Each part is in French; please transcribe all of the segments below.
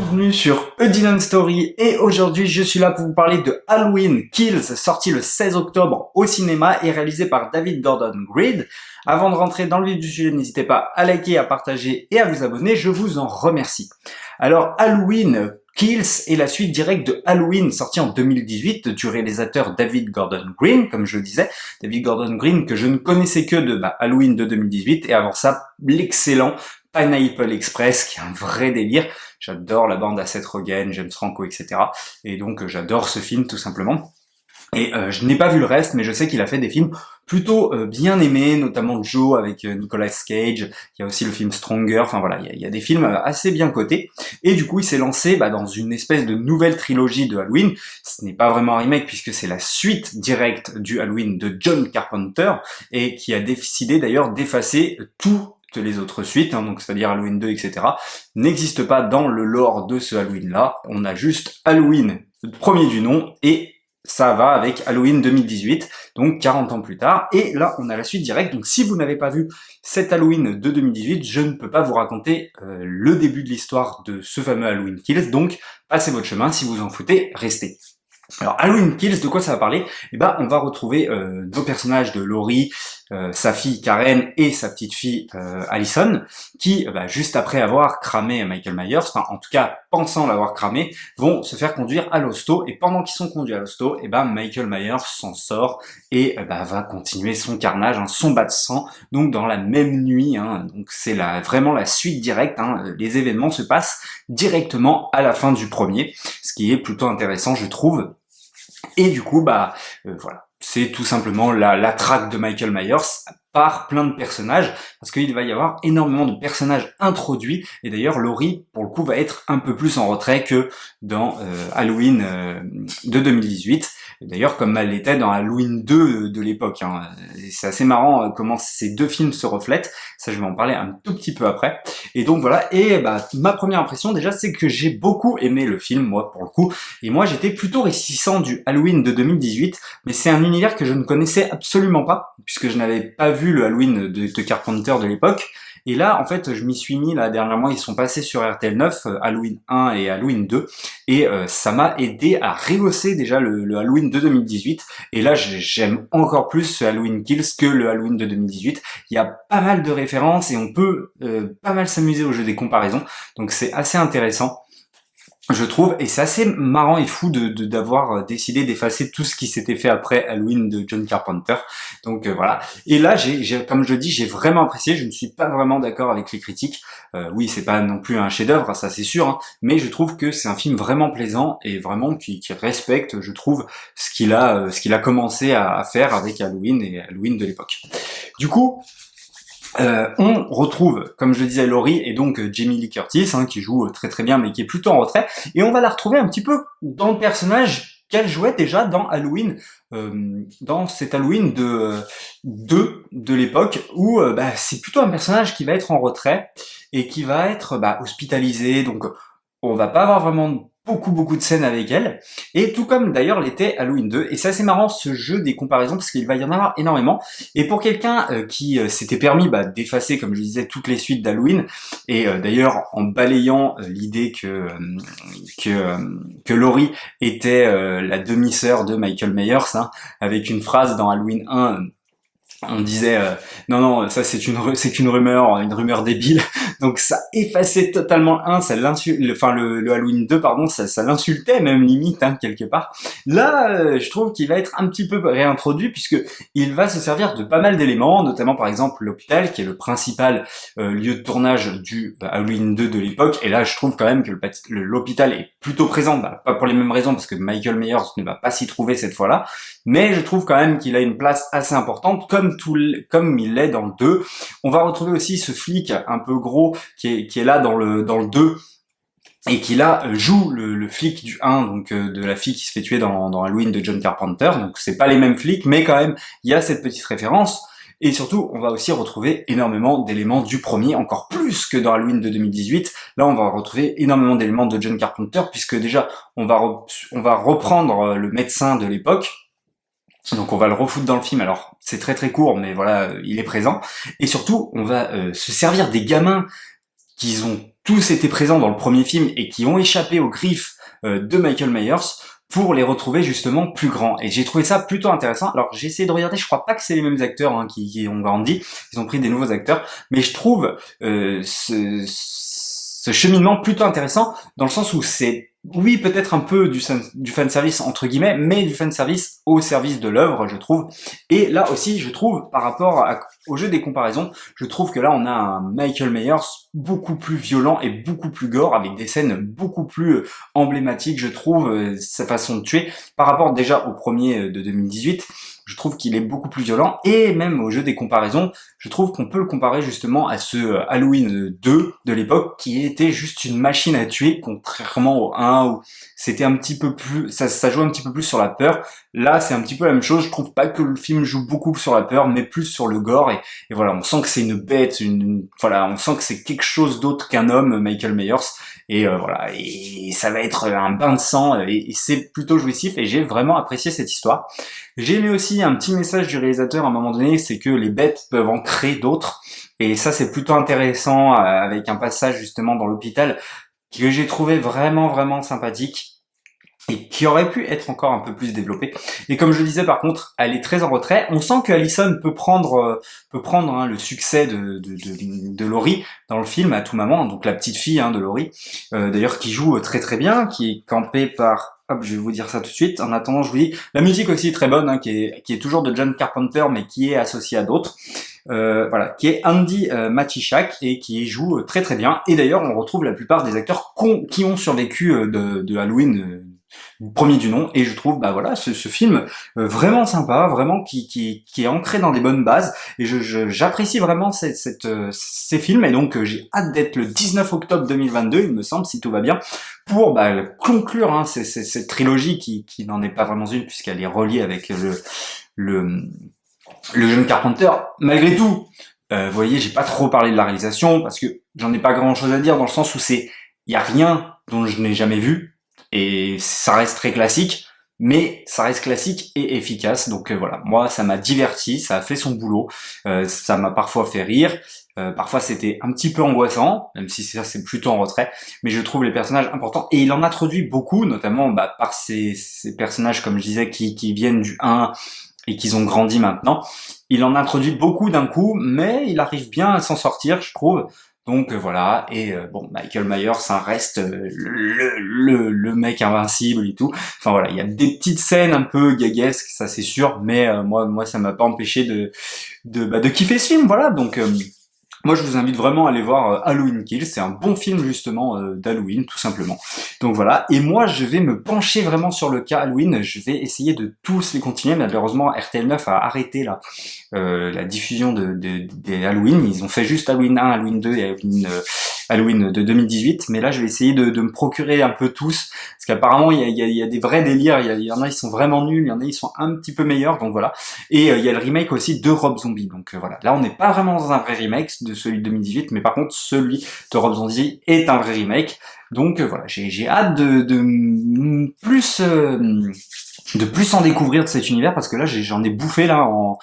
Bienvenue sur A Dylan Story et aujourd'hui je suis là pour vous parler de Halloween Kills, sorti le 16 octobre au cinéma et réalisé par David Gordon Green. Avant de rentrer dans le vif du sujet, n'hésitez pas à liker, à partager et à vous abonner, je vous en remercie. Alors Halloween Kills est la suite directe de Halloween, sorti en 2018 du réalisateur David Gordon Green, comme je le disais. David Gordon Green que je ne connaissais que de Halloween de 2018 et avant ça l'excellent Pineapple Express qui est un vrai délire. J'adore la bande à Seth Rogen, James Franco, etc. Et donc j'adore ce film tout simplement. Et je n'ai pas vu le reste, mais je sais qu'il a fait des films plutôt bien aimés, notamment Joe avec Nicolas Cage. Il y a aussi le film Stronger. Enfin voilà, il y a des films assez bien cotés. Et du coup, il s'est lancé dans une espèce de nouvelle trilogie de Halloween. Ce n'est pas vraiment un remake puisque c'est la suite directe du Halloween de John Carpenter et qui a décidé d'ailleurs d'effacer toutes les autres suites, donc c'est-à-dire Halloween 2, etc., n'existe pas dans le lore de ce Halloween-là. On a juste Halloween, le premier du nom, et ça va avec Halloween 2018, donc 40 ans plus tard, et là on a la suite directe. Donc si vous n'avez pas vu cet Halloween de 2018, je ne peux pas vous raconter le début de l'histoire de ce fameux Halloween Kills, donc passez votre chemin, si vous en foutez, restez. Alors Halloween Kills, de quoi ça va parler? On va retrouver nos personnages de Laurie, sa fille Karen et sa petite fille Allison, qui juste après avoir cramé Michael Myers, enfin en tout cas pensant l'avoir cramé, vont se faire conduire à l'hosto, et pendant qu'ils sont conduits à l'hosto, Michael Myers s'en sort et va continuer son carnage, son bain de sang, donc dans la même nuit, donc c'est vraiment la suite directe, les événements se passent directement à la fin du premier, ce qui est plutôt intéressant je trouve. Et du coup, voilà, c'est tout simplement la traque de Michael Myers par plein de personnages, parce qu'il va y avoir énormément de personnages introduits, et d'ailleurs Laurie, pour le coup, va être un peu plus en retrait que dans Halloween de 2018, d'ailleurs comme elle était dans Halloween 2 de l'époque. C'est assez marrant comment ces deux films se reflètent, ça je vais en parler un tout petit peu après. Et donc voilà, et ma première impression déjà, c'est que j'ai beaucoup aimé le film, moi pour le coup, et moi j'étais plutôt réticent du Halloween de 2018, mais c'est un univers que je ne connaissais absolument pas, puisque je n'avais pas vu le Halloween de Carpenter de l'époque, et là en fait je m'y suis mis dernièrement, ils sont passés sur RTL 9, Halloween 1 et Halloween 2, et ça m'a aidé à rehausser déjà le Halloween de 2018, et là j'aime encore plus ce Halloween Kills que le Halloween de 2018, il y a pas mal de références et on peut pas mal s'amuser au jeu des comparaisons, donc c'est assez intéressant je trouve, et c'est assez marrant et fou d'avoir décidé d'effacer tout ce qui s'était fait après Halloween de John Carpenter. Donc voilà. Et là, comme je le dis, j'ai vraiment apprécié. Je ne suis pas vraiment d'accord avec les critiques. Oui, c'est pas non plus un chef-d'œuvre, ça c'est sûr, mais je trouve que c'est un film vraiment plaisant et vraiment qui respecte, je trouve, ce qu'il a commencé à faire avec Halloween et Halloween de l'époque. Du coup, on retrouve, comme je le disais, Laurie et donc Jamie Lee Curtis, qui joue très très bien mais qui est plutôt en retrait, et on va la retrouver un petit peu dans le personnage qu'elle jouait déjà dans Halloween, dans cet Halloween de l'époque, où c'est plutôt un personnage qui va être en retrait et qui va être hospitalisé, donc on va pas avoir vraiment beaucoup de scènes avec elle, et tout comme d'ailleurs l'était Halloween 2, et c'est assez marrant ce jeu des comparaisons, parce qu'il va y en avoir énormément, et pour quelqu'un qui s'était permis d'effacer, comme je disais, toutes les suites d'Halloween, et d'ailleurs en balayant l'idée que Laurie était la demi-sœur de Michael Myers, avec une phrase dans Halloween 1, on disait non ça c'est qu'une rumeur, une rumeur débile, donc ça effaçait totalement le Halloween 2 pardon, ça l'insultait même limite quelque part. Là je trouve qu'il va être un petit peu réintroduit, puisque il va se servir de pas mal d'éléments, notamment par exemple l'hôpital qui est le principal lieu de tournage du Halloween 2 de l'époque, et là je trouve quand même que l'hôpital est plutôt présent, pas pour les mêmes raisons parce que Michael Myers ne va pas s'y trouver cette fois-là, mais je trouve quand même qu'il a une place assez importante, comme il l'est dans le 2. On va retrouver aussi ce flic un peu gros qui est là dans le 2, et qui là joue le flic du 1, donc de la fille qui se fait tuer dans Halloween de John Carpenter, donc c'est pas les mêmes flics, mais quand même il y a cette petite référence. Et surtout, on va aussi retrouver énormément d'éléments du premier, encore plus que dans Halloween de 2018. Là, on va retrouver énormément d'éléments de John Carpenter, puisque déjà, on va reprendre le médecin de l'époque. Donc on va le refoutre dans le film, alors c'est très très court, mais voilà, il est présent. Et surtout, on va se servir des gamins qu'ils ont tous été présents dans le premier film et qui ont échappé aux griffes de Michael Myers pour les retrouver justement plus grands. Et j'ai trouvé ça plutôt intéressant. Alors j'ai essayé de regarder, je crois pas que c'est les mêmes acteurs hein, qui ont grandi, ils ont pris des nouveaux acteurs, mais je trouve ce cheminement plutôt intéressant dans le sens où c'est oui, peut-être un peu du fanservice entre guillemets, mais du fanservice au service de l'œuvre, je trouve. Et là aussi, je trouve, par rapport au jeu des comparaisons, je trouve que là, on a un Michael Myers beaucoup plus violent et beaucoup plus gore, avec des scènes beaucoup plus emblématiques, je trouve, sa façon de tuer, par rapport déjà au premier de 2018. Je trouve qu'il est beaucoup plus violent, et même au jeu des comparaisons, je trouve qu'on peut le comparer justement à ce Halloween 2 de l'époque, qui était juste une machine à tuer, contrairement au 1, où c'était un petit peu plus, ça jouait un petit peu plus sur la peur. Là, c'est un petit peu la même chose, je trouve pas que le film joue beaucoup sur la peur, mais plus sur le gore, et voilà, on sent que c'est une bête, voilà, on sent que c'est quelque chose d'autre qu'un homme, Michael Myers, et voilà, et ça va être un bain de sang, et c'est plutôt jouissif, et j'ai vraiment apprécié cette histoire. J'ai aimé aussi un petit message du réalisateur à un moment donné, c'est que les bêtes peuvent en créer d'autres, et ça c'est plutôt intéressant, avec un passage justement dans l'hôpital, que j'ai trouvé vraiment sympathique, et qui aurait pu être encore un peu plus développé. Et comme je le disais par contre, elle est très en retrait. On sent que Allison peut prendre hein, le succès de Laurie dans le film à tout moment, donc la petite fille hein, de Laurie, d'ailleurs qui joue très bien, qui est campée par... Hop, je vais vous dire ça tout de suite. En attendant, je vous dis, la musique aussi est très bonne, hein, qui est toujours de John Carpenter, mais qui est associée à d'autres. Voilà, qui est Andy Matichak et qui joue très bien. Et d'ailleurs, on retrouve la plupart des acteurs qui ont survécu de Halloween, premier du nom. Et je trouve, bah voilà, ce film vraiment sympa, vraiment qui est ancré dans des bonnes bases. Et j'apprécie vraiment ces films. Et donc, j'ai hâte d'être le 19 octobre 2022, il me semble, si tout va bien, pour conclure hein, cette trilogie qui n'en est pas vraiment une puisqu'elle est reliée avec le jeune Carpenter. Malgré tout, vous voyez, j'ai pas trop parlé de la réalisation parce que j'en ai pas grand chose à dire dans le sens où il y a rien dont je n'ai jamais vu et ça reste très classique, mais ça reste classique et efficace. Donc voilà, moi ça m'a diverti, ça a fait son boulot, ça m'a parfois fait rire. Parfois c'était un petit peu angoissant, même si ça c'est plutôt en retrait, mais je trouve les personnages importants et il en introduit beaucoup, notamment par ces personnages comme je disais qui viennent du 1 et qu'ils ont grandi maintenant. Il en introduit beaucoup d'un coup, mais il arrive bien à s'en sortir, je trouve. Donc voilà, et bon, Michael Myers, ça reste le mec invincible et tout. Enfin voilà, il y a des petites scènes un peu gaguesques, ça c'est sûr, mais moi ça m'a pas empêché de kiffer ce film, voilà. Donc moi, je vous invite vraiment à aller voir Halloween Kills. C'est un bon film, justement, d'Halloween, tout simplement. Donc voilà. Et moi, je vais me pencher vraiment sur le cas Halloween. Je vais essayer de tous les continuer. Malheureusement, RTL9 a arrêté la diffusion des Halloween. Ils ont fait juste Halloween 1, Halloween 2 et Halloween de 2018. Mais là, je vais essayer de me procurer un peu tous. Parce qu'apparemment, il y a des vrais délires. Il y en a, ils sont vraiment nuls. Il y en a, ils sont un petit peu meilleurs. Donc voilà. Et il y a le remake aussi de Rob Zombie. Donc voilà. Là, on n'est pas vraiment dans un vrai remake de celui de 2018, mais par contre celui de Rob Zombie est un vrai remake. Donc voilà, j'ai hâte de plus en découvrir de cet univers parce que là j'en ai bouffé là en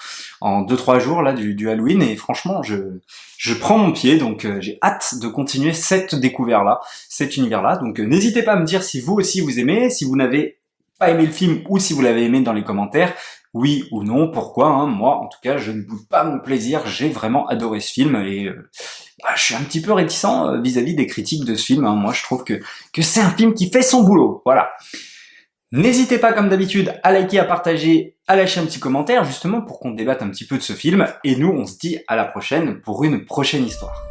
2-3 jours là du Halloween et franchement je prends mon pied, donc j'ai hâte de continuer cette découverte là, cet univers là. Donc n'hésitez pas à me dire si vous aussi vous aimez, si vous n'avez pas aimé le film ou si vous l'avez aimé dans les commentaires. Oui ou non, pourquoi hein. Moi, en tout cas, je ne boude pas mon plaisir, j'ai vraiment adoré ce film et je suis un petit peu réticent vis-à-vis des critiques de ce film. Hein. Moi, je trouve que c'est un film qui fait son boulot, voilà. N'hésitez pas, comme d'habitude, à liker, à partager, à lâcher un petit commentaire, justement pour qu'on débatte un petit peu de ce film. Et nous, on se dit à la prochaine pour une prochaine histoire.